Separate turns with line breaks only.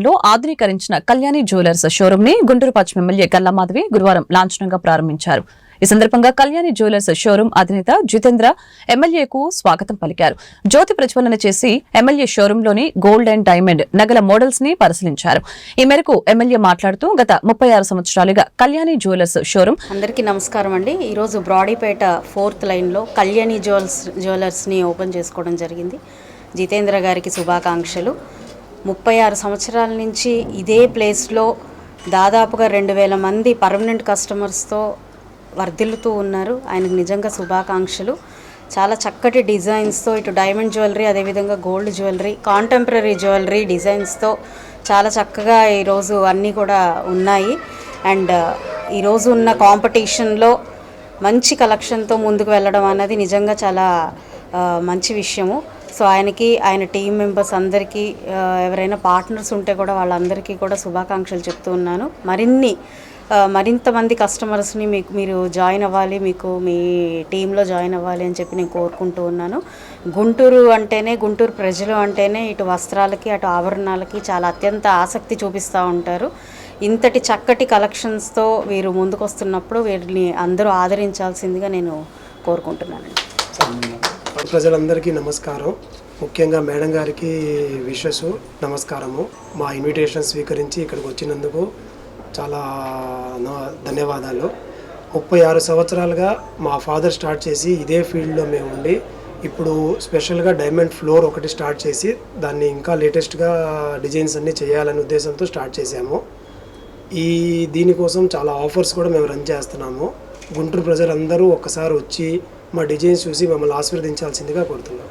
లో ఆధునీకరించిన Kalyani jewellers showroom ని గుంటూరు పశ్చిమ ఎమ్మెల్యే గల్లా మాధవి గురువారం లాంఛనంగా ప్రారంభించారు. ఈ సందర్భంగా కళ్యాణి జ్యువెలర్స్ షోరూమ్ అధినేత జితేంద్ర ఎమ్మెల్యేకు స్వాగతం పలికారు. జ్యోతి ప్రజ్వలన చేసి ఎమ్మెల్యే షోరూమ్ లోని గోల్డ్ అండ్ డైమండ్ నగల మోడల్స్ ని పరిశీలించారు. ఈ మేరకు ఎమ్మెల్యే మాట్లాడుతూ గత 36 సంవత్సరాలుగా కళ్యాణి జ్యువెలర్స్ షోరూమ్.
అందరికీ నమస్కారం అండి. ఈరోజు బ్రాడీపేట 4th లైన్లో కళ్యాణి జ్యువెలర్స్ని ఓపెన్ చేసుకోవడం జరిగింది. జితేంద్ర గారికి శుభాకాంక్షలు. 36 సంవత్సరాల నుంచి ఇదే ప్లేస్లో దాదాపుగా 2000 మంది పర్మనెంట్ కస్టమర్స్తో వర్ధిల్లుతూ ఉన్నారు. ఆయనకు నిజంగా శుభాకాంక్షలు. చాలా చక్కటి డిజైన్స్తో ఇటు డైమండ్ జ్యువెలరీ, అదేవిధంగా గోల్డ్ జ్యువెలరీ, కాంటెంపరీ జ్యువెలరీ డిజైన్స్తో చాలా చక్కగా ఈరోజు అన్నీ కూడా ఉన్నాయి. అండ్ ఈరోజు ఉన్న కాంపిటీషన్లో మంచి కలెక్షన్తో ముందుకు వెళ్ళడం అన్నది నిజంగా చాలా మంచి విషయము. సో ఆయనకి, ఆయన టీం మెంబర్స్ అందరికీ, ఎవరైనా పార్ట్నర్స్ ఉంటే కూడా వాళ్ళందరికీ కూడా శుభాకాంక్షలు చెప్తూ ఉన్నాను. మరింత మంది కస్టమర్స్ని మీరు జాయిన్ అవ్వాలి, మీకు మీ టీంలో జాయిన్ అవ్వాలి అని చెప్పి నేను కోరుకుంటూ ఉన్నాను. గుంటూరు అంటేనే, గుంటూరు ప్రజలు అంటేనే ఇటు వస్త్రాలకి అటు ఆభరణాలకి చాలా అత్యంత ఆసక్తి చూపిస్తూ ఉంటారు. ఇంతటి చక్కటి కలెక్షన్స్తో వీరు ముందుకు వస్తున్నప్పుడు వీరిని అందరూ ఆదరించాల్సిందిగా నేను కోరుకుంటున్నానండి.
ప్రజలందరికీ నమస్కారం. ముఖ్యంగా మేడం గారికి విషెస్ నమస్కారము. మా ఇన్విటేషన్ స్వీకరించి ఇక్కడికి వచ్చినందుకు చాలా ధన్యవాదాలు. 36 సంవత్సరాలుగా మా ఫాదర్ స్టార్ట్ చేసి ఇదే ఫీల్డ్లో మేము ఉండి ఇప్పుడు స్పెషల్గా డైమండ్ ఫ్లోర్ ఒకటి స్టార్ట్ చేసి దాన్ని ఇంకా లేటెస్ట్గా డిజైన్స్ అన్నీ చేయాలనే ఉద్దేశంతో స్టార్ట్ చేశాము. దీనికోసం చాలా ఆఫర్స్ కూడా మేము రన్ చేస్తున్నాము. గుంటూరు ప్రజలందరూ ఒక్కసారి వచ్చి మా డిజైన్స్ చూసి మమ్మల్ని ఆశీర్వదించాల్సిందిగా కోరుతున్నాం.